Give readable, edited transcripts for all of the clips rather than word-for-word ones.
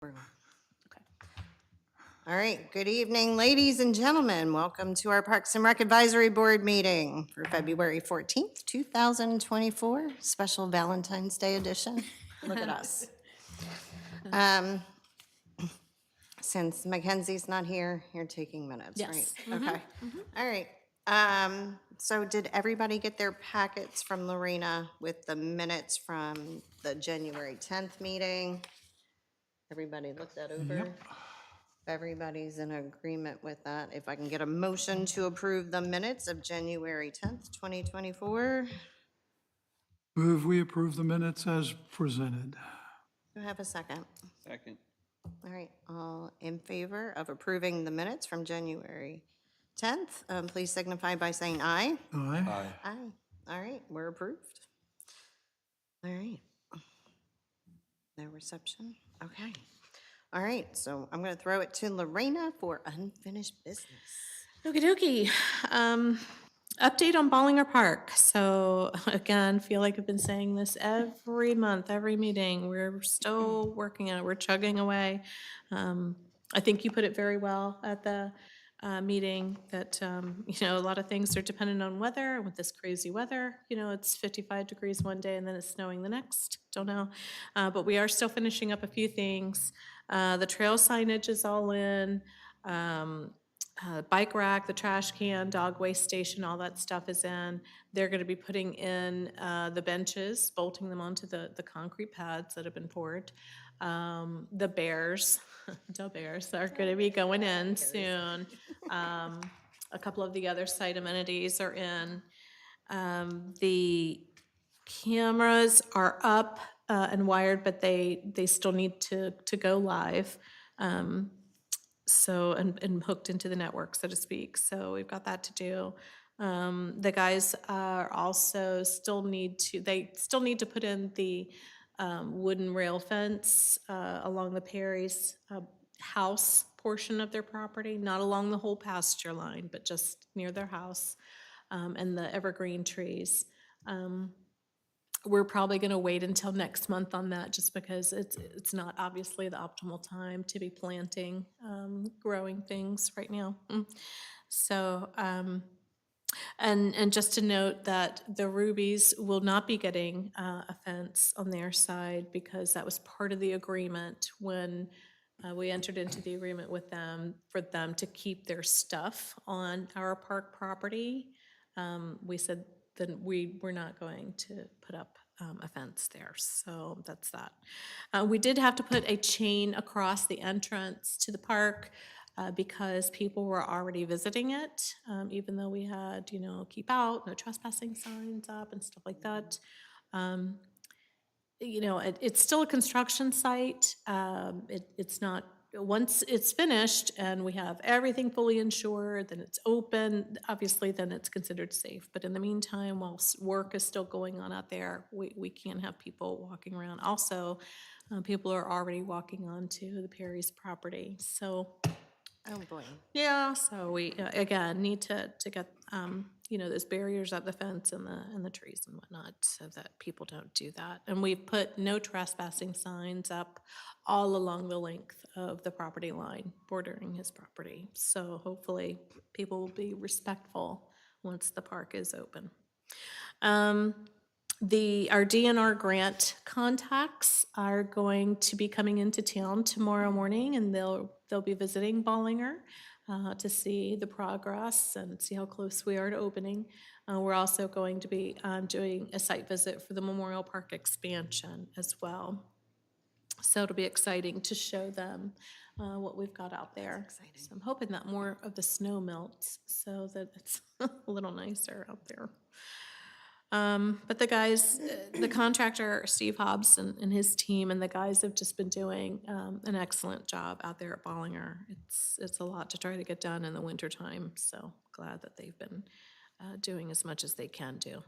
Okay. All right, good evening, ladies and gentlemen. Welcome to our Parks and Rec Advisory Board meeting for February 14th, 2024, special Valentine's Day edition. Look at us. Since Mackenzie's not here, you're taking minutes, right? Yes. Okay, all right. So did everybody get their packets from Lorena with the minutes from the January 10th meeting? Everybody looked that over? Yep. Everybody's in agreement with that. If I can get a motion to approve the minutes of January 10th, 2024. Move we approve the minutes as presented. Do I have a second? Second. All right, all in favor of approving the minutes from January 10th, please signify by saying aye. Aye. Aye. Aye. All right, we're approved. All right. No reception? Okay. All right, so I'm going to throw it to Lorena for unfinished business. Okie dokie. Update on Bollinger Park. So again, feel like I've been saying this every month, every meeting. We're still working on it. We're chugging away. I think you put it very well at the meeting that, a lot of things are dependent on weather. With this crazy weather, it's 55 degrees one day and then it's snowing the next. Don't know. But we are still finishing up a few things. The trail signage is all in. Bike rack, the trash can, dog waste station, all that stuff is in. They're going to be putting in the benches, bolting them onto the concrete pads that have been poured. The bears, the bears are going to be going in soon. A couple of the other site amenities are in. The cameras are up and wired, but they still need to go live. So, and hooked into the network, so to speak. So we've got that to do. The guys are also they still need to put in the wooden rail fence along the Perry's house portion of their property, not along the whole pasture line, but just near their house, and the evergreen trees. We're probably going to wait until next month on that, just because it's not obviously the optimal time to be planting, growing things right now. So, and just to note that the Rubies will not be getting a fence on their side, because that was part of the agreement when we entered into the agreement with them for them to keep their stuff on our park property. We said then we were not going to put up a fence there, so that's that. We did have to put a chain across the entrance to the park because people were already visiting it, even though we had, keep out, no trespassing signs up and stuff like that. It's still a construction site. It's not, once it's finished and we have everything fully insured, then it's open, obviously then it's considered safe. But in the meantime, while work is still going on out there, we can't have people walking around. Also, people are already walking onto the Perry's property. So, Oh, boy. yeah, so we, again, need to get, those barriers at the fence and the trees and whatnot, so that people don't do that. And we've put no trespassing signs up all along the length of the property line bordering his property. So hopefully people will be respectful once the park is open. Our DNR grant contacts are going to be coming into town tomorrow morning, and they'll be visiting Bollinger to see the progress and see how close we are to opening. We're also going to be doing a site visit for the Memorial Park expansion as well. So it'll be exciting to show them what we've got out there. So I'm hoping that more of the snow melts so that it's a little nicer out there. But the guys, the contractor, Steve Hobbs and his team, and the guys have just been doing an excellent job out there at Bollinger. It's a lot to try to get done in the wintertime, so glad that they've been doing as much as they can do.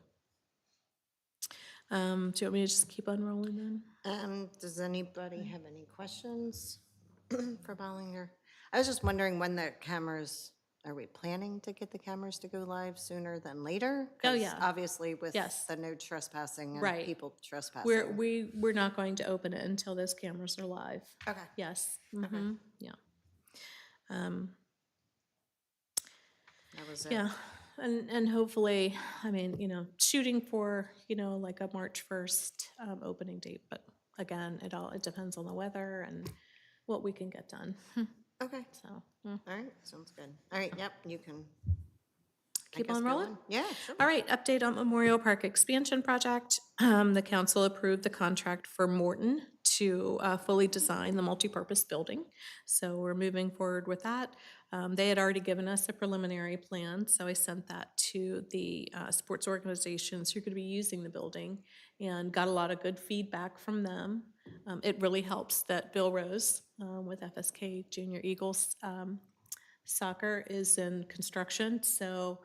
Do you want me to just keep on rolling then? Does anybody have any questions for Bollinger? I was just wondering when the cameras are we planning to get the cameras to go live sooner than later? Oh, 'Cause yeah. obviously with Yes. the no trespassing and Right. people trespassing. We're not going to open it until those cameras are live. Okay. Yes. Okay. Yeah. That was it. Yeah. And hopefully, I mean, shooting for, like a March 1st opening date. But again, it depends on the weather and what we can get done. Okay. So, All right. Sounds good. All right. Yep. You can. I keep guess on go rolling. Yeah, sure. All right, update on Memorial Park expansion project. The council approved the contract for Morton to fully design the multipurpose building. So we're moving forward with that. They had already given us a preliminary plan, so I sent that to the sports organizations who are going to be using the building and got a lot of good feedback from them. It really helps that Bill Rose with FSK Junior Eagles soccer is in construction, so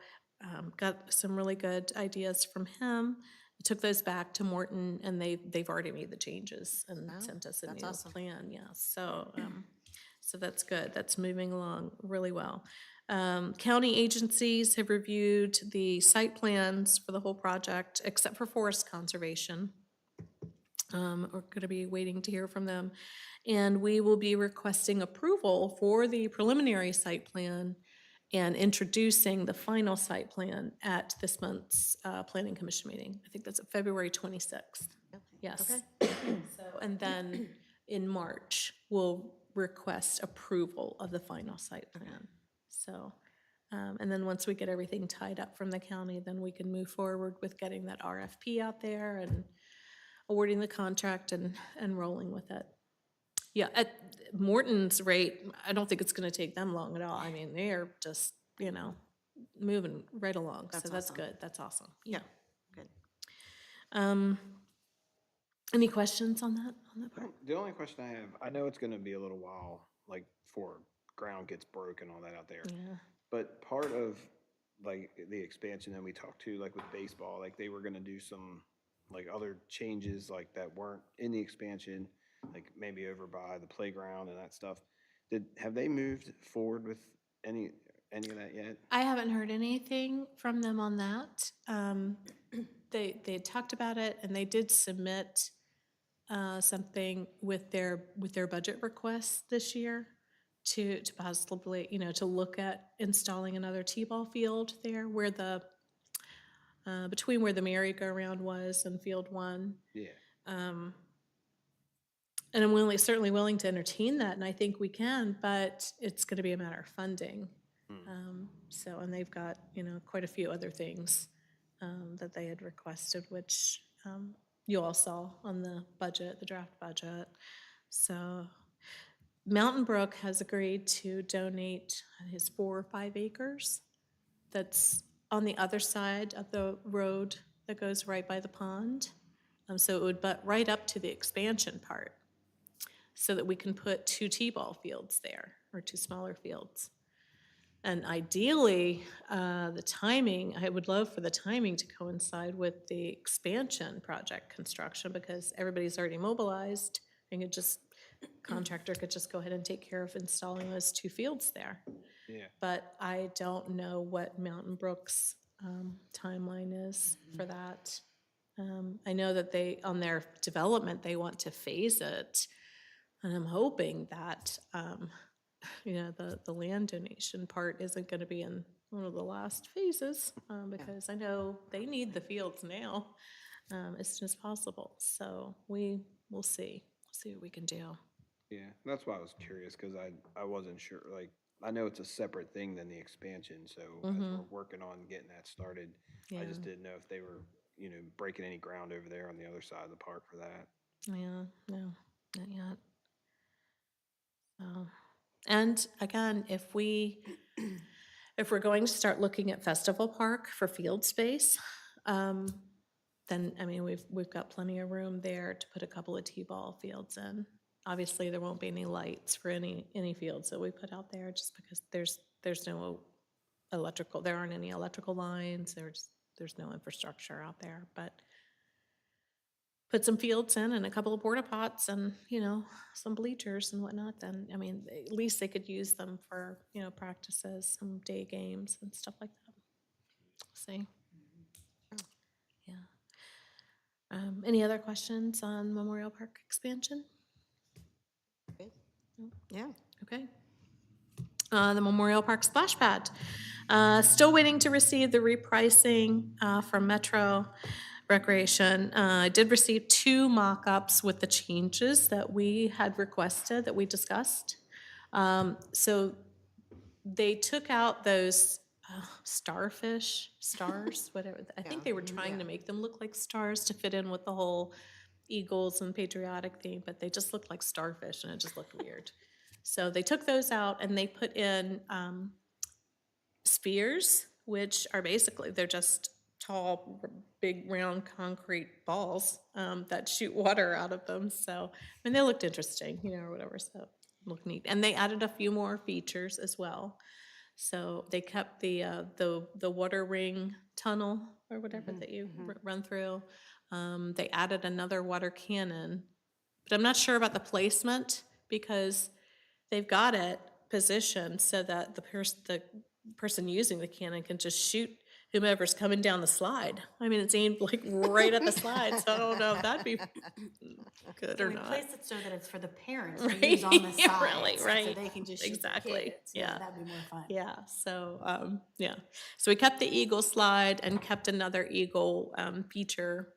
got some really good ideas from him. I took those back to Morton, and they've already made the changes and Oh, sent us a that's new awesome. plan. Yeah, so that's good. That's moving along really well. County agencies have reviewed the site plans for the whole project, except for forest conservation. We're going to be waiting to hear from them. And we will be requesting approval for the preliminary site plan and introducing the final site plan at this month's Planning Commission meeting. I think that's February 26th. Yes. So, and then in March, we'll request approval of the final site plan. So, and then once we get everything tied up from the county, then we can move forward with getting that RFP out there and awarding the contract and rolling with it. Yeah, at Morton's rate, I don't think it's gonna take them long at all. I mean, they're just, moving right along, so That's that's awesome. good, that's awesome. Yeah. Good. Any questions on that part? The only question I have, I know it's gonna be a little while, like, before ground gets broken, all that out there. Yeah. But part of, like, the expansion that we talked to, like with baseball, like, they were gonna do some, like, other changes, like, that weren't in the expansion, like, maybe over by the playground and that stuff. Have they moved forward with any of that yet? I haven't heard anything from them on that. They had talked about it, and they did submit something with their budget requests this year to possibly, to look at installing another T-ball field there where the between where the merry-go-round was and Field 1. Yeah, And I'm certainly willing to entertain that, and I think we can, but it's going to be a matter of funding. So, and they've got, quite a few other things that they had requested, which you all saw on the budget, the draft budget. So Mountain Brook has agreed to donate his 4 or 5 acres that's on the other side of the road that goes right by the pond. So it would butt right up to the expansion part so that we can put 2 T-ball fields there, or 2 smaller fields. And ideally, the timing, I would love for the timing to coincide with the expansion project construction, because everybody's already mobilized and contractor could just go ahead and take care of installing those 2 fields there. yeah. But I don't know what Mountain Brook's timeline is for that. I know that on their development, they want to phase it. And I'm hoping that, the land donation part isn't going to be in one of the last phases, because I know they need the fields now as soon as possible. So we'll see. We'll see what we can do. Yeah, that's why I was curious, because I wasn't sure, like, I know it's a separate thing than the expansion, so as we're working on getting that started, I just didn't know if they were, breaking any ground over there on the other side of the park for that. Yeah, no, not yet. So, and again, if we're going to start looking at Festival Park for field space, then, I mean, we've got plenty of room there to put a couple of T-ball fields in. Obviously, there won't be any lights for any fields that we put out there, just because there's no electrical, there aren't any electrical lines, there's no infrastructure out there, but put some fields in and a couple of porta pots and, some bleachers and whatnot, then, I mean, at least they could use them for, practices, some day games and stuff like that. See? Yeah. Any other questions on Memorial Park expansion? Good. Yeah. Okay. The Memorial Park splash pad. Still waiting to receive the repricing from Metro Recreation. I did receive 2 mock-ups with the changes that we had requested, that we discussed. So they took out those stars, whatever. I think they were trying to make them look like stars to fit in with the whole Eagles and patriotic theme, but they just looked like starfish and it just looked weird. So they took those out and they put in spheres, which are basically, they're just tall, big, round concrete balls that shoot water out of them. So, I mean, they looked interesting, or whatever, so look neat. And they added a few more features as well. So they kept the water ring tunnel or whatever that you run through. They added another water cannon, but I'm not sure about the placement because they've got it positioned so that the person using the cannon can just shoot whomever's coming down the slide. I mean, it's aimed like right at the slide, so I don't know if that'd be good or We not. place it so that it's for the parents to Right. use on the Yeah, sides. really, right. So they can just shoot the Exactly. kids. Yeah. That'd be more fun. Yeah, so, yeah. So we kept the eagle slide and kept another eagle feature,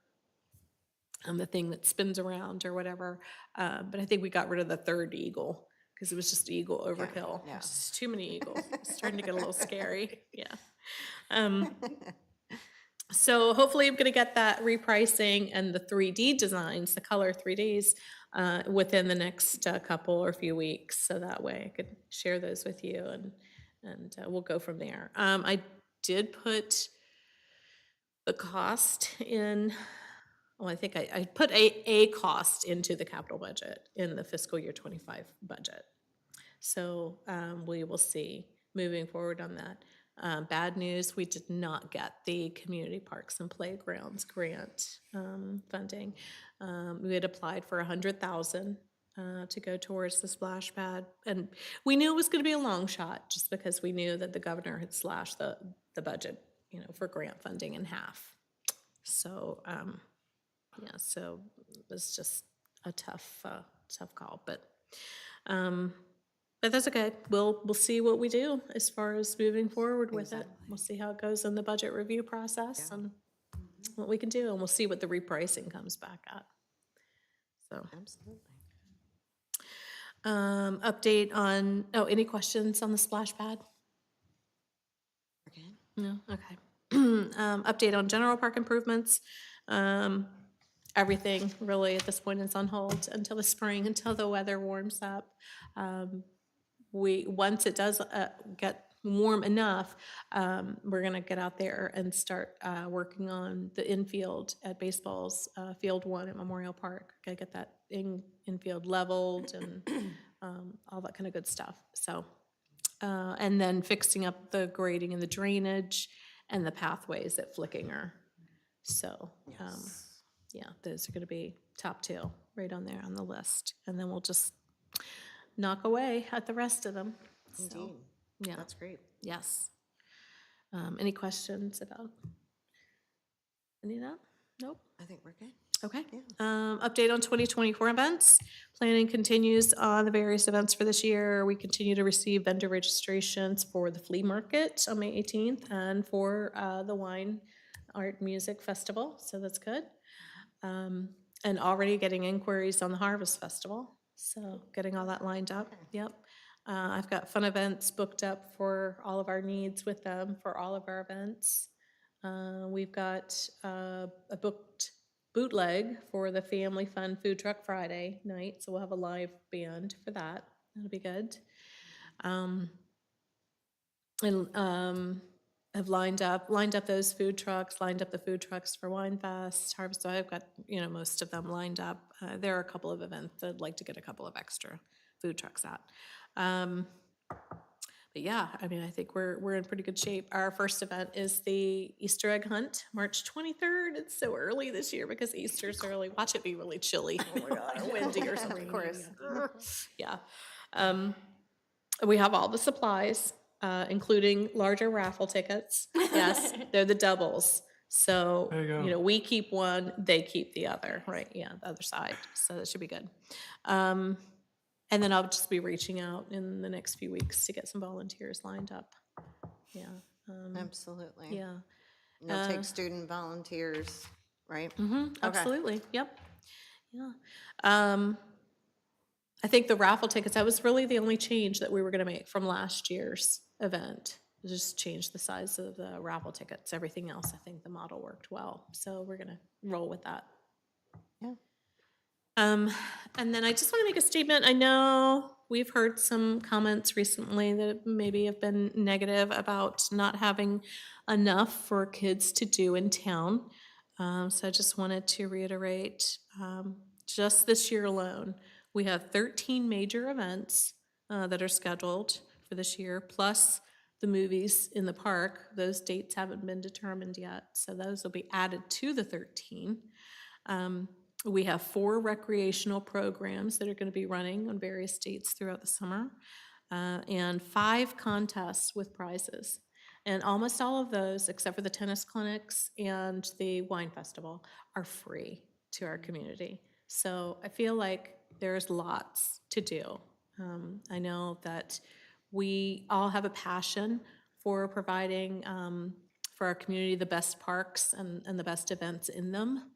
the thing that spins around or whatever. But I think we got rid of the third eagle because it was just eagle overkill. yeah. It's just too many eagles. It's starting to get a little scary, yeah. So hopefully I'm gonna get that repricing and the 3D designs, the color 3Ds, within the next couple or few weeks. So that way I could share those with you and we'll go from there. I did put the cost in, well, I think I put a cost into the capital budget in the fiscal year 25 budget. So we will see moving forward on that. Bad news, we did not get the Community Parks and Playgrounds grant funding. We had applied for $100,000 to go towards the splash pad. And we knew it was gonna be a long shot just because we knew that the governor had slashed the budget, for grant funding in half. So, yeah, so it was just a tough call, but that's okay. We'll see what we do as far as moving forward with it. We'll see how it goes in the budget review process and what we can do, and we'll see what the repricing comes back at. So, Absolutely. update on, any questions on the splash pad? Okay. No, okay. Update on general park improvements. Everything really at this point is on hold until the spring, until the weather warms up. Once it does get warm enough, we're gonna get out there and start working on the infield at baseball's Field 1 at Memorial Park. Gotta get that infield leveled and all that kind of good stuff. So, and then fixing up the grading and the drainage and the pathways at Flickinger. So, yeah, those are gonna be top 2 right on there on the list. And then we'll just knock away at the rest of them. So, Indeed. yeah, That's great. yes. Any questions about any of that? Nope. I think we're good. Okay. Update on 2024 events. Planning continues on the various events for this year. We continue to receive vendor registrations for the flea market on May 18th and for the Wine Art Music Festival, so that's good. And already getting inquiries on the Harvest Festival, so getting all that lined up. Yep. I've got fun events booked up for all of our needs with them for all of our events. We've got a booked bootleg for the Family Fun Food Truck Friday night, so we'll have a live band for that. That'll be good. And have lined up those food trucks, lined up the food trucks for Wine Fest, Harvest. So I've got, most of them lined up. There are a couple of events that I'd like to get a couple of extra food trucks at. But yeah, I mean, I think we're in pretty good shape. Our first event is the Easter egg hunt, March 23rd. It's so early this year because Easter's early. Watch it be really chilly. Oh my God, or windy or something. Of course. Yeah. We have all the supplies, including larger raffle tickets. Yes, they're the doubles. So, There you go. we keep one, they keep the other, right? Yeah, the other side. So that should be good. And then I'll just be reaching out in the next few weeks to get some volunteers lined up. Yeah. Absolutely. Yeah. You'll take student volunteers, right? Absolutely. Yep. Yeah. I think the raffle tickets, that was really the only change that we were gonna make from last year's event. Just change the size of the raffle tickets. Everything else, I think the model worked well. So we're gonna roll with that. Yeah. And then I just want to make a statement. I know we've heard some comments recently that maybe have been negative about not having enough for kids to do in town. So I just wanted to reiterate, just this year alone, we have 13 major events that are scheduled for this year, plus the movies in the park. Those dates haven't been determined yet, so those will be added to the 13. We have 4 recreational programs that are going to be running on various dates throughout the summer, and 5 contests with prizes. And almost all of those, except for the tennis clinics and the wine festival, are free to our community. So I feel like there's lots to do. I know that we all have a passion for providing for our community the best parks and the best events in them.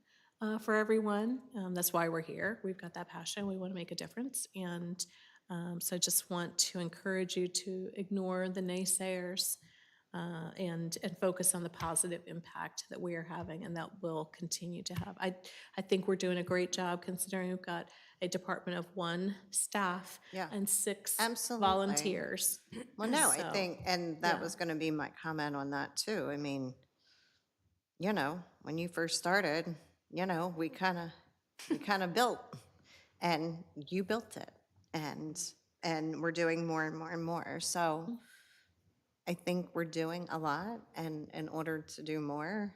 For everyone. That's why we're here. We've got that passion. We want to make a difference. And so I just want to encourage you to ignore the naysayers and focus on the positive impact that we are having and that we'll continue to have. I think we're doing a great job considering we've got a department of 1 staff Yeah. and 6 Absolutely. volunteers. Well, no, I So, think, and that yeah. was gonna be my comment on that too. I mean, when you first started, we kind of built, and you built it, and we're doing more and more and more. So I think we're doing a lot, and in order to do more,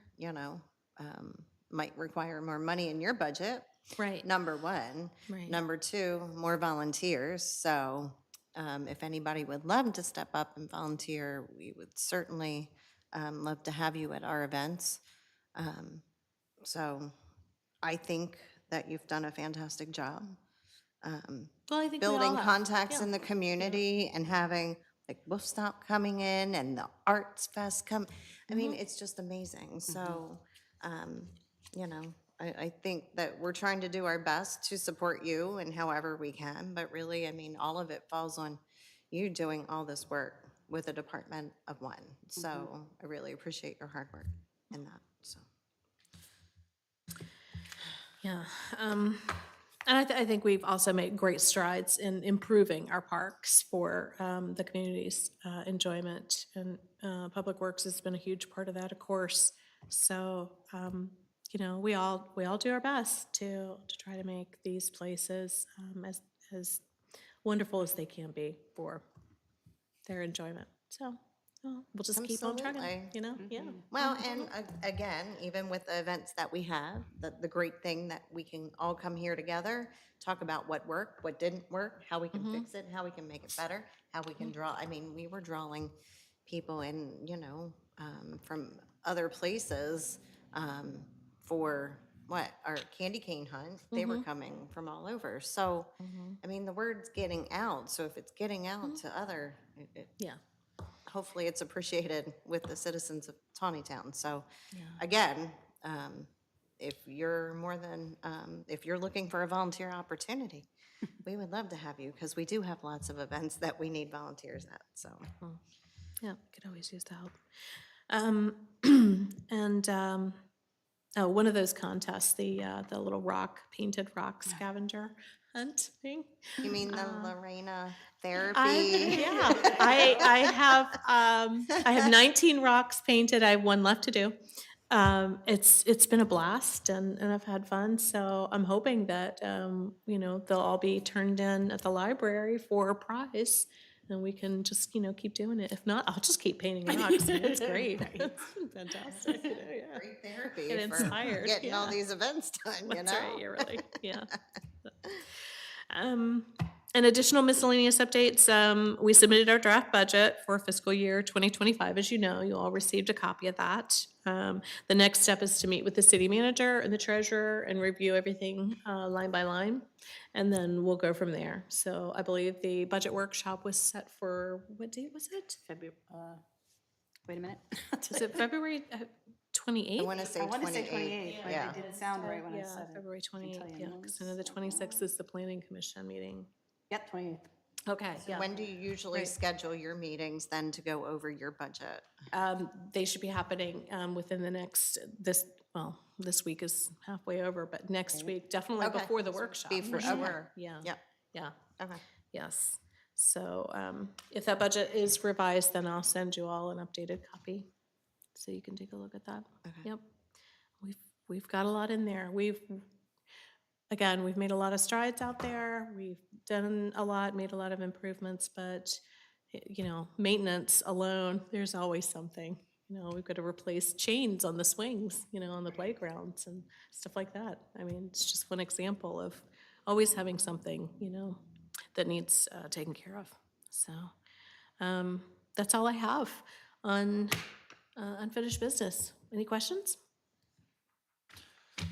might require more money in your budget. Right. Number one. Right. Number two, more volunteers. So if anybody would love to step up and volunteer, we would certainly love to have you at our events. So I think that you've done a fantastic job Well, I think we all building have. contacts Yeah. in the community and having like Wolf Stop coming in and the Arts Fest come. I mean, it's just amazing. So, I think that we're trying to do our best to support you in however we can, but really, I mean, all of it falls on you doing all this work with a department of 1. So I really appreciate your hard work in that, so. Yeah, and I think we've also made great strides in improving our parks for the community's enjoyment, and Public Works has been a huge part of that, of course. So, we all do our best to try to make these places as wonderful as they can be for their enjoyment. So, we'll just keep on Absolutely. trucking, Yeah. Well, and again, even with the events that we have, the great thing that we can all come here together, talk about what worked, what didn't work, how we can fix it, how we can make it better, how we can draw. I mean, we were drawing people in, from other places for our candy cane hunt. They were coming from all over. So, I mean, the word's getting out. So if it's getting out to other, Yeah. hopefully it's appreciated with the citizens of Taneytown. So again, if you're if you're looking for a volunteer opportunity, we would love to have you because we do have lots of events that we need volunteers at, so. Yeah, could always use the help. And one of those contests, the little painted rock scavenger hunt thing. You mean the Lorena therapy? I have 19 rocks painted. I have 1 left to do. It's been a blast and I've had fun. So I'm hoping that they'll all be turned in at the library for a prize and we can just, keep doing it. If not, I'll just keep painting rocks, and it's great. It's fantastic, yeah. Great therapy Get for inspired, getting all yeah. these events done, you That's know? right, you're really, yeah. And additional miscellaneous updates, we submitted our draft budget for fiscal year 2025. As you know, you all received a copy of that. The next step is to meet with the city manager and the treasurer and review everything line by line, and then we'll go from there. So I believe the budget workshop was set for, what date was it? February, wait a minute. Was it February 28th? I want to say I want to say 28. 28th, but Yeah. it didn't sound right when I Yeah, said it. February I can tell 28th, you yeah, one because I know the 26th is the planning commission meeting. Yep, 28th. Okay, yeah. When do you usually Right. schedule your meetings then to go over your budget? They should be happening within the next, this week is halfway over, but next week, definitely Okay. before the workshop, Before- for okay. sure. Yeah. Yep. Yeah, Okay. yes. So if that budget is revised, then I'll send you all an updated copy, so you can take a look at that. Yep. We've got a lot in there. We've made a lot of strides out there. We've done a lot, made a lot of improvements, but, maintenance alone, there's always something. We've got to replace chains on the swings, on the playgrounds and stuff like that. I mean, it's just one example of always having something, that needs taken care of. So that's all I have on unfinished business. Any questions?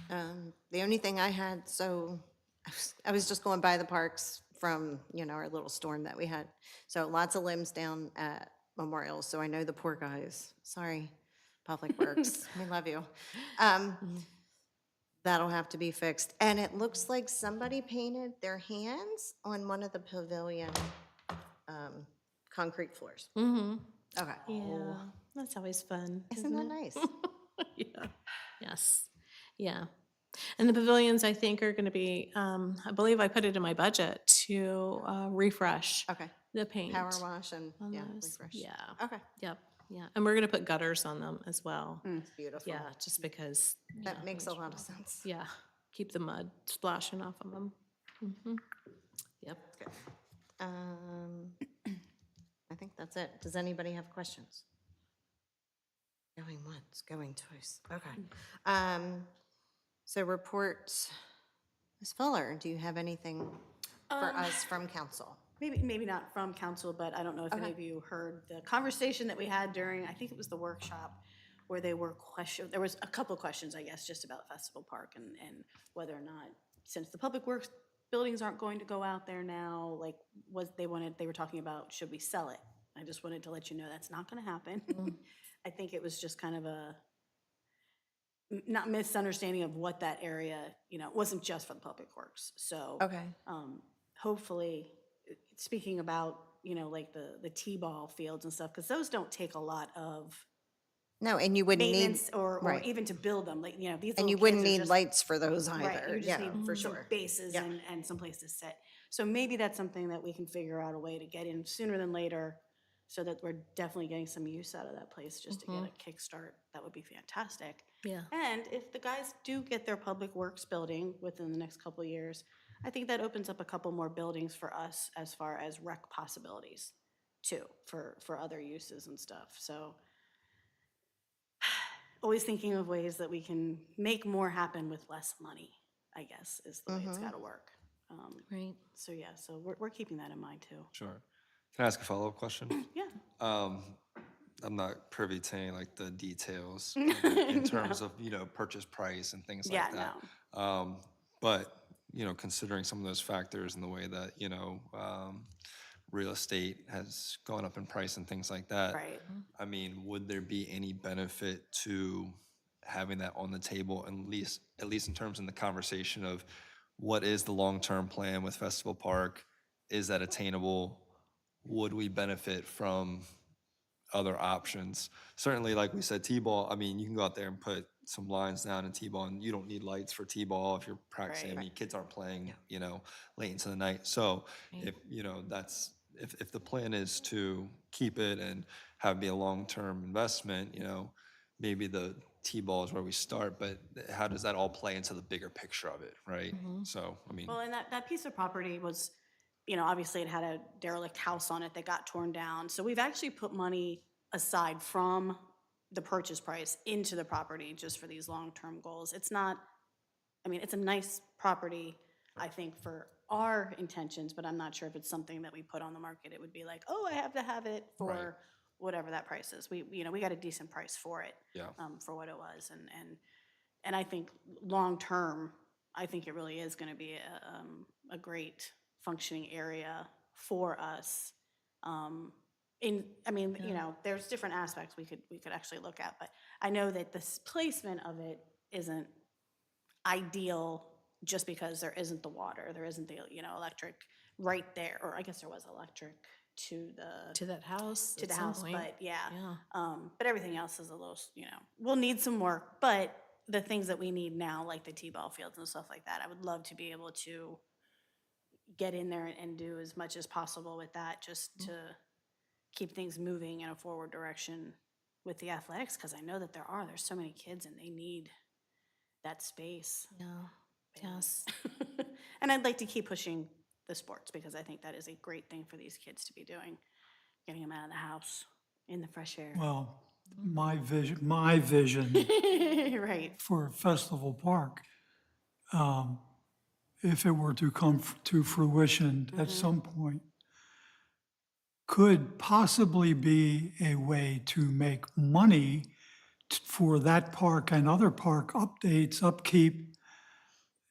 The only thing I had, so I was just going by the parks from, our little storm that we had. So lots of limbs down at Memorial, so I know the poor guys. Sorry, Public Works, we love you. That'll have to be fixed. And it looks like somebody painted their hands on one of the pavilion concrete floors. Mm-hmm. Okay. Yeah, that's always fun. Isn't that it? nice? Yeah, yes, yeah. And the pavilions, I think, are gonna be, I believe I put it in my budget to refresh Okay. the paint. Power wash and, on yeah, those. refresh. Yeah, Okay, yep, yeah. And we're gonna put gutters on them as well. it's beautiful. Yeah, just because. That yeah, makes a those- lot of sense. Yeah, keep the mud splashing off of them. Mhm. Yep. I think that's it. Does anybody have questions? Going once, going twice. Okay. So reports, Ms. Fuller, do you have anything for us from council? Maybe not from council, but I don't know if any Okay. of you heard the conversation that we had during, I think it was the workshop, where there was a couple of questions, I guess, just about Festival Park and whether or not, since the Public Works buildings aren't going to go out there now, like, they were talking about, should we sell it? I just wanted to let you know that's not gonna happen. I think it was just kind of a, not misunderstanding of what that area, it wasn't just for the Public Works, so. Okay. Hopefully, speaking about, like the T-ball fields and stuff, because those don't take a lot of No, and you wouldn't need, maintenance or right. even to build them, like, these and you little wouldn't kids are need just- lights for those Right, either. you just Yeah, need for some sure. bases Yeah. and some place to sit. So maybe that's something that we can figure out a way to get in sooner than later, so that we're definitely getting some use out of that place, just to get a kickstart. That would be fantastic. Yeah. And if the guys do get their Public Works building within the next couple of years, I think that opens up a couple more buildings for us as far as rec possibilities too, for other uses and stuff. So always thinking of ways that we can make more happen with less money, I guess, is the way it's gotta work. Right. So yeah, so we're keeping that in mind too. Sure. Can I ask a follow-up question? Yeah. I'm not privy to any, like, the details in terms of, purchase price and things Yeah, like that. But, considering some of those factors and the way that, real estate has gone up in price and things like that. Right. I mean, would there be any benefit to having that on the table, at least in terms of the conversation of what is the long-term plan with Festival Park? Is that attainable? Would we benefit from other options? Certainly, like we said, T-ball, I mean, you can go out there and put some lines down in T-ball, and you don't need lights for T-ball if you're practicing. I mean, kids aren't playing, late into the night. So if, if the plan is to keep it and have it be a long-term investment, maybe the T-ball is where we start, but how does that all play into the bigger picture of it, right? So, I mean. Well, and that piece of property was obviously it had a derelict house on it that got torn down. So we've actually put money aside from the purchase price into the property just for these long-term goals. It's not, I mean, it's a nice property, I think, for our intentions, but I'm not sure if it's something that we put on the market. It would be like, oh, I have to have it Right. for whatever that price is. We got a decent price for it. Yeah. For what it was. And I think long-term, I think it really is gonna be a great functioning area for us. There's different aspects we could actually look at, but I know that the placement of it isn't ideal just because there isn't the water, there isn't the, electric right there, or I guess there was electric to To that house. the at some house, point. but yeah. Yeah. But everything else is a little, we'll need some work, but the things that we need now, like the T-ball fields and stuff like that, I would love to be able to get in there and do as much as possible with that, just to keep things moving in a forward direction with the athletics, because I know that there's so many kids and they need that space. Yeah. Yes. And I'd like to keep pushing the sports, because I think that is a great thing for these kids to be doing, getting them out of the house in the fresh air. Well, my vision Right. for Festival Park, if it were to come to fruition at some point, could possibly be a way to make money for that park and other park updates, upkeep,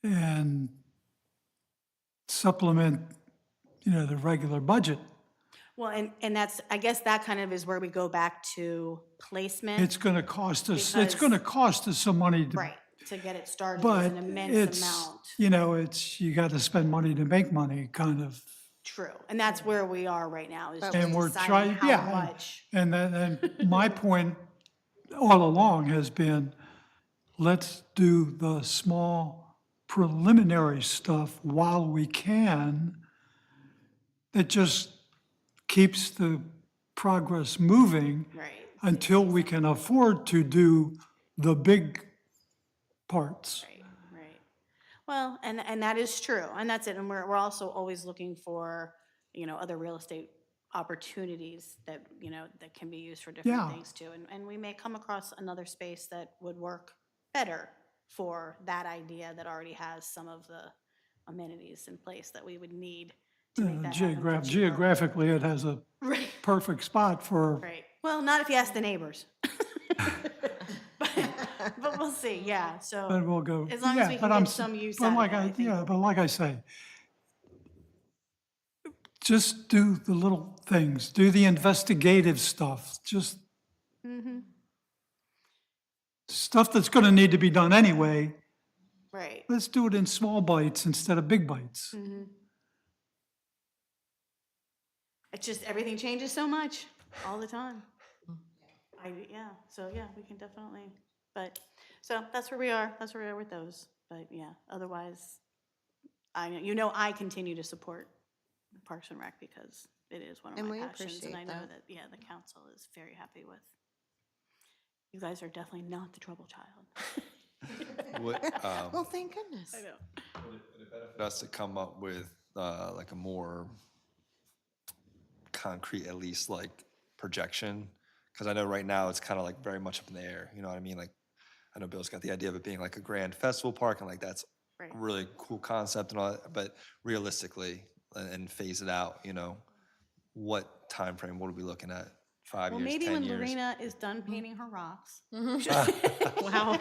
and supplement, the regular budget. Well, and that's, I guess that kind of is where we go back to placement. It's going to cost us, Because- it's going to cost us some money to. Right, to get it started But is an immense it's, amount. you got to spend money to make money, kind of. True, and that's where we are right now, is just And we're deciding trying, how yeah. much. And then, and my point all along has been, let's do the small preliminary stuff while we can, that just keeps the progress moving Right. until we can afford to do the big parts. Right, right. Well, and that is true, and that's it, and we're also always looking for, other real estate opportunities that, that can be used for different Yeah. things too, and we may come across another space that would work better for that idea that already has some of the amenities in place that we would need to make that happen for cheaper. Geographically, it has a Right, perfect spot for, right. Well, not if you ask the neighbors. But we'll see, yeah, so. but we'll go. As long as yeah, we but can I'm get s- some use but out of like it, I think Yeah, we'll but like I say, just do the little things, do the investigative stuff, just stuff that's going to need to be done anyway. Right. Let's do it in small bites instead of big bites. It's just, everything changes so much, all the time. So we can definitely, so that's where we are with those, but yeah, otherwise, I continue to support Parks and Rec because it is one of And my we passions, and I appreciate know that. that, the council is very happy with. You guys are definitely not the trouble child. Well, thank goodness. I know. For us to come up with like a more concrete, at least like projection, because I know right now it's kind of like very much up in the air. You know what I mean? Like, I know Bill's got the idea of it being like a grand festival park, and like that's Right. a really cool concept and all that. But realistically, and phase it out, what time frame? What are we looking at? 5 Well, years, maybe 10 when years? Lorena is done painting her rocks, Wow.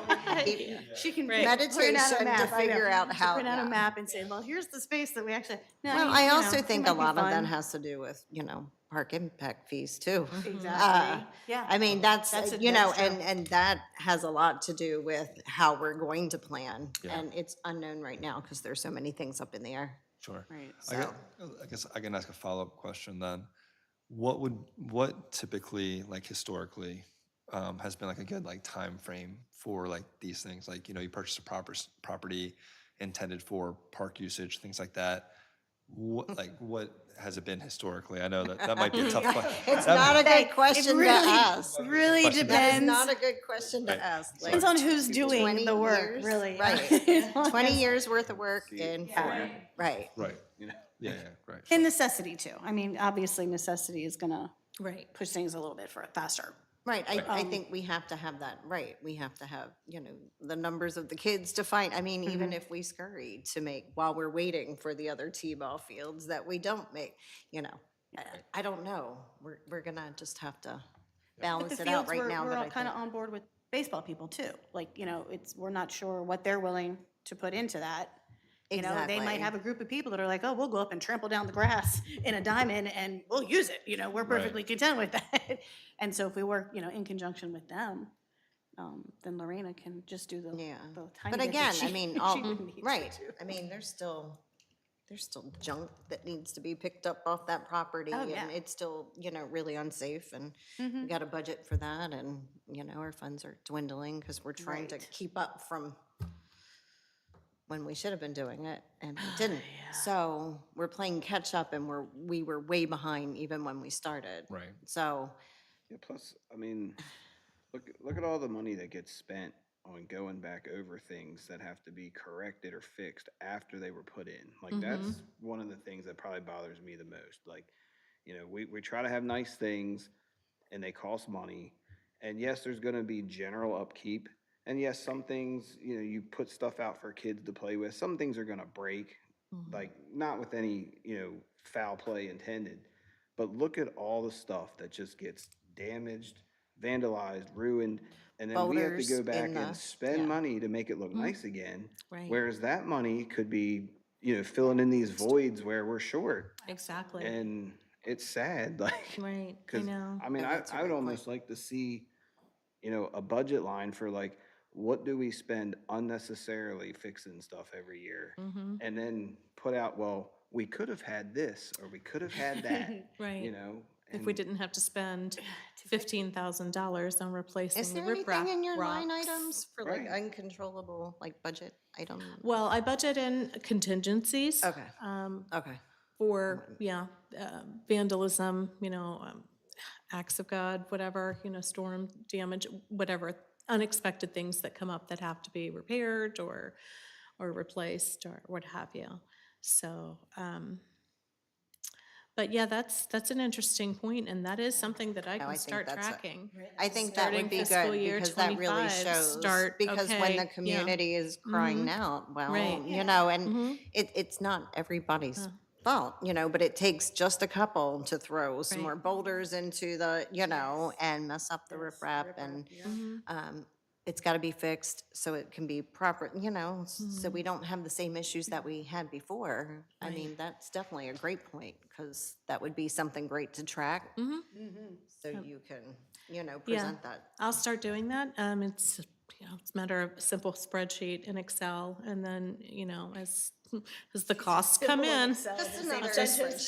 she can Right. print out a Meditation to map, I know. figure out She'll how- print out a yeah. map and say, well, here's the space that we actually. No, Well, mean, I you also know, it think might a be lot of that fun. has to do with, park impact fees too. Exactly. Yeah. I mean, that's, That's true. and that has a lot to do with how we're going to plan. Yeah. And it's unknown right now because there's so many things up in the air. Sure. Right. I guess I can ask a follow-up question then. What typically, like historically, has been like a good like time frame for like these things? Like, you purchase a property intended for park usage, things like that. What has it been historically? I know that might be a tough question. It's not a good question to really- ask. Really Question. That is depends. not a good question to ask. Like, Depends on who's doing 20 the work, years, really. Right. 20 years worth of work in 4, right. Right. Yeah, yeah, right. And necessity too. I mean, obviously necessity is gonna Right. push things a little bit faster. Right, I think we have to have that, right, we have to have, you know, the numbers of the kids to find, I mean, even if we scurry to make, while we're waiting for the other T-ball fields that we don't make, you know, I don't know, we're gonna just have to But balance the it out fields, right now, we're but all I kind think, of on board with baseball people too. Like, you know, we're not sure what they're willing to put into that. You know, they might Exactly. have a group of people that are like, oh, we'll go up and trample down the grass in a diamond and we'll use it. You know, we're Right. perfectly content with that. And so if we work, you know, in conjunction with them, then Lorena can just do the yeah. tiny But bit that again, I she- mean, she all, would need to right, do. I mean, there's still junk that needs to be picked up off that property, Oh, yeah. and it's still, you know, really unsafe, and we got a budget for that, and, you know, our funds are dwindling, because we're trying to Right. keep up from when we should have been doing it, and we didn't. So we're playing catch-up, and we were way behind even when we started. Right. So, Yeah, plus, I mean, look at all the money that gets spent on going back over things that have to be corrected or fixed after they were put in. Like, that's one of the things that probably bothers me the most. Like, you know, we try to have nice things and they cost money. And yes, there's going to be general upkeep. And yes, some things, you know, you put stuff out for kids to play with. Some things are going to break, like not with any, you know, foul play intended. But look at all the stuff that just gets damaged, vandalized, ruined. And then we have to Boulders go back in the- and spend money to make it look nice again. Right. Whereas that money could be, you know, filling in these voids where we're short. Exactly. And it's sad, like, Right, I because know. I mean, Yeah, that's a I would great almost like to see, you know, a budget line for like, what do we spend unnecessarily fixing stuff every year? And then put out, well, we could have had this, or we could have had that, you Right. know? If we and- didn't have to spend $15,000 on replacing is the there anything riprap in your line rocks. items for like Right. uncontrollable, like budget items? Well, I budget in contingencies. Okay, okay. For, vandalism, acts of God, whatever, storm damage, whatever, unexpected things that come up that have to be repaired or replaced or what have you. So, but yeah, that's an interesting point, and that is something that I No, I can think start that's a- tracking. I think that Starting would be fiscal good, year because that really 25, shows, start, because when okay, the yeah. community is crying out, well, Right. you know, and it's not everybody's fault, you know, but it takes just a couple to throw some Right. more boulders into the, you know, and mess up the riprap, and it's gotta be fixed so it can be proper, you know, so we don't have the same issues that we had before. I mean, that's definitely a great point, because that would be something great to track. So you can, you know, Yeah, present that. I'll start doing that. It's, it's a matter of a simple spreadsheet in Excel, and then, as the costs come in.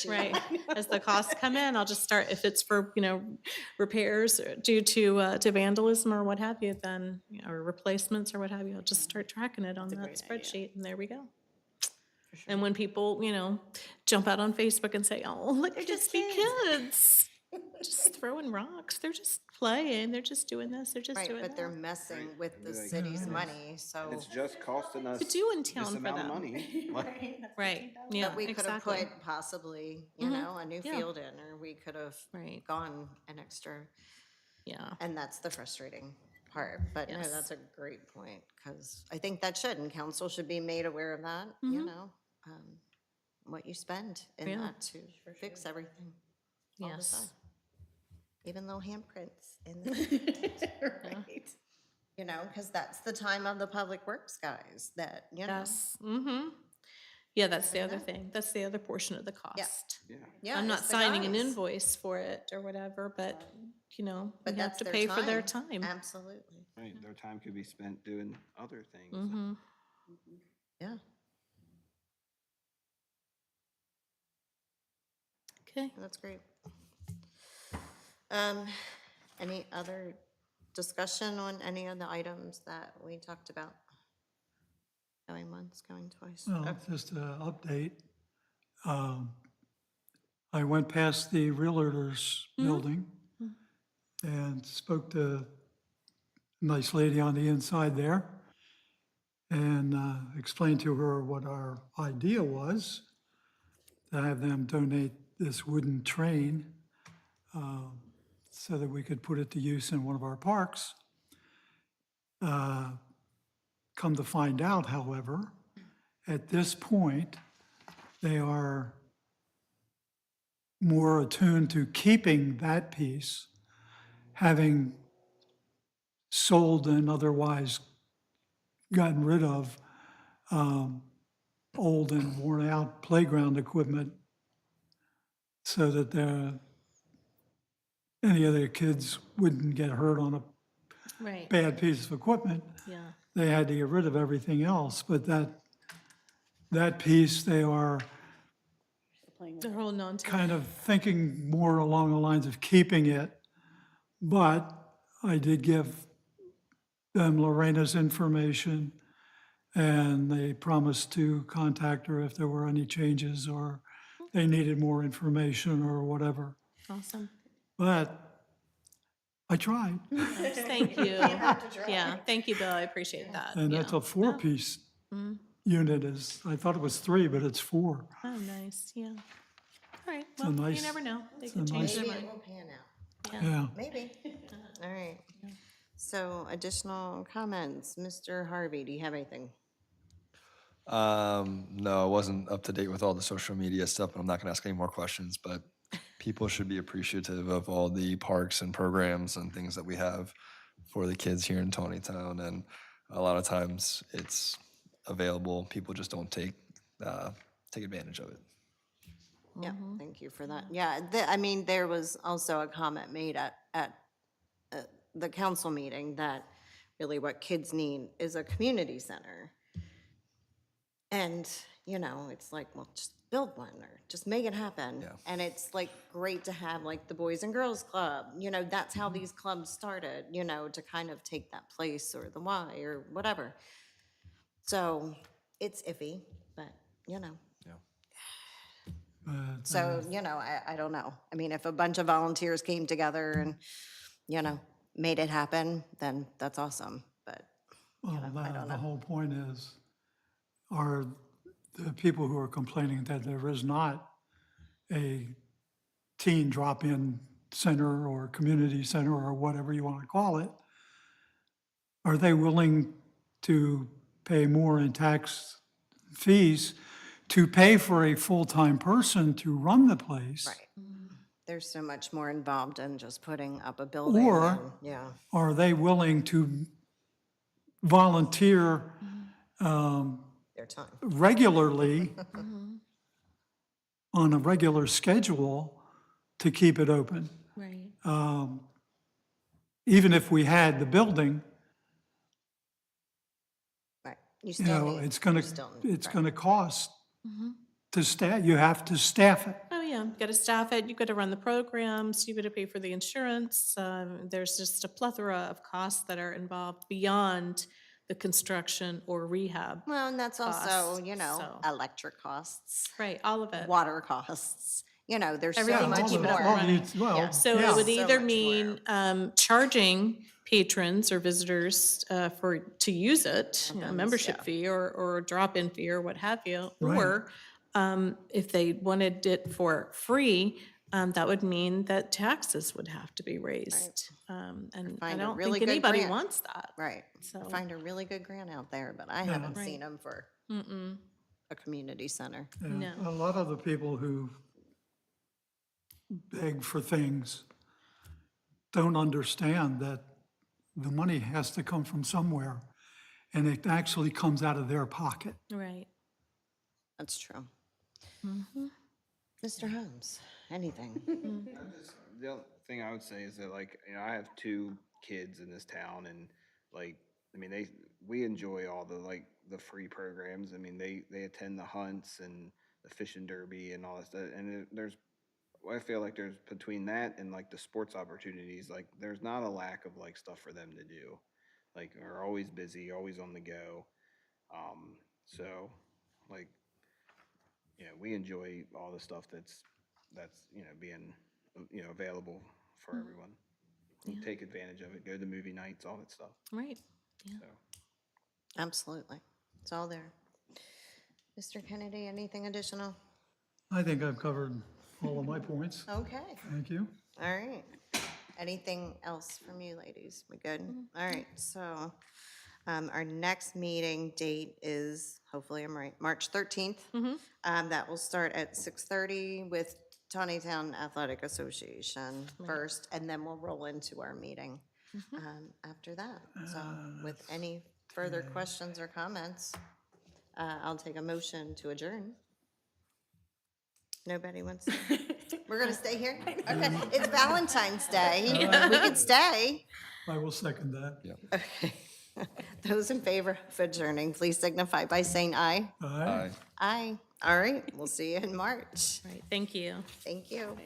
Right, as the costs come in, I'll just start, if it's for, repairs due to vandalism or what have you, then, or replacements or what have you, I'll just start tracking it on that spreadsheet, and there we go. And when people, jump out on Facebook and say, oh, look, they're just kids. Just throwing rocks, they're just playing, they're just doing this, they're just Right, doing but they're that. messing with the Like, city's money, so. And it's just costing us To do in this town for amount of them. money. Like, Right, yeah, But we could have exactly. put possibly, you know, a new Yeah. field in, or we could have Right. gone an extra, Yeah, and that's the frustrating part. But no, Yes. that's a great point, because I think that should, and council should be made aware of that, you know, what you spend in Yeah. that to fix everything all the time. yes, Even little handprints in the, Right. you know, because that's the time of the public works guys that, you know. yes, yeah, that's the other thing, that's the other portion of the cost. yeah. Yeah, I'm not it's the signing an guys. invoice for it or whatever, but, we But have that's to their pay for their time. Absolutely, Right, their time could be spent doing other things. yeah. Okay, That's great. Any other discussion on any of the items that we talked about? Going once, going twice? Well, just an update. I went past the Realtors building and spoke to a nice lady on the inside there, and explained to her what our idea was. to have them donate this wooden train so that we could put it to use in one of our parks. Come to find out, however, at this point, they are more attuned to keeping that piece, having sold and otherwise gotten rid of old and worn out playground equipment so that any of their kids wouldn't get hurt on a Right, bad piece of equipment. yeah. They had to get rid of everything else, but that piece, they are They're holding on to. kind of thinking more along the lines of keeping it. But I did give them Lorena's information, and they promised to contact her if there were any changes or they needed more information or whatever. Awesome. But I tried, Thank you. Yeah, thank you, Bill. I appreciate that. and that's Yeah. a four-piece unit. I thought it was three, but it's four. Oh, nice, yeah. All right, a well, you nice- never know. They it's a could change nice- their Maybe it mind. will pan out. Yeah. Maybe. All right. So additional comments. Mr. Harvey, do you have anything? No, I wasn't up to date with all the social media stuff, but I'm not gonna ask any more questions, but people should be appreciative of all the parks and programs and things that we have for the kids here in Taneytown, and a lot of times it's available, people just don't take advantage of it. Yeah, thank you for that. Yeah, I mean, there was also a comment made at the council meeting that really what kids need is a community center. And, you know, it's like, well, just build one or just make it happen. Yeah. And it's like great to have like the Boys and Girls Club, you know, that's how these clubs started, you know, to kind of take that place or the Y or whatever. So it's iffy, but, you know. But, So, you know, I don't know. I mean, if a bunch of volunteers came together and, you know, made it happen, then that's awesome. But, well, I don't the know. whole point are the people who are complaining that there is not a teen drop-in center or community center or whatever you want to call it, are they willing to pay more in tax fees to pay for a full-time person to run the place? right. There's so much more involved in just putting up a building. Or- and- Yeah, Are they willing to volunteer their time. regularly on a regular schedule to keep it open? Right. Even if we had the building, Right. You you still know, need. it's gonna, you still need- it's right. gonna cost to staff, you have to staff it. Oh, yeah, you gotta staff it, you gotta run the programs, you gotta pay for the insurance. There's just a plethora of costs that are involved beyond the construction or rehab. Well, and that's also, costs, you know, so. electric costs, Right, all of it. water costs, you know, there's so Everything to much keep it more. up and running. Well, So yeah. it would So either much mean charging patrons or visitors to use it, a membership yeah. fee or a drop-in fee or what have you. Right. Or if they wanted it for free, that would mean that taxes would have to be raised. And I Find a don't really think good anybody grant. wants that. Right. So- Find a really good grant out there, but I haven't seen them for a community center. Yeah, No. a lot of the people who beg for things don't understand that the money has to come from somewhere, and it actually comes out of their pocket. Right. That's true. Mr. Holmes, anything? The other thing I would say is that, like, you know, I have two kids in this town, and like, I mean, we enjoy all the free programs. I mean, they attend the hunts and the fishing derby and all that stuff. And I feel like there's between that and like the sports opportunities, like there's not a lack of like stuff for them to do. Like, are always busy, always on the go. So like, you know, we enjoy all the stuff that's you know, being, you know, available for everyone. We take advantage of it, go to movie nights, all that stuff. Right. Yeah. So Absolutely. It's all there. Mr. Kennedy, anything additional? I think I've covered all of my points. Okay, Thank you. all right. Anything else from you ladies? We good? All right, so our next meeting date is, hopefully I'm right, March 13th. That will start at 6:30 with Taneytown Athletic Association first, and then we'll roll into our meeting after that. So with any further questions or comments, I'll take a motion to adjourn. Nobody wants to? We're gonna stay here? Okay, it's Valentine's Day. We could stay. I will second that. Okay. Those in favor of adjourning, please signify by saying aye. Aye. Aye. Aye. All right, we'll see you in March. Right, thank you. Thank you.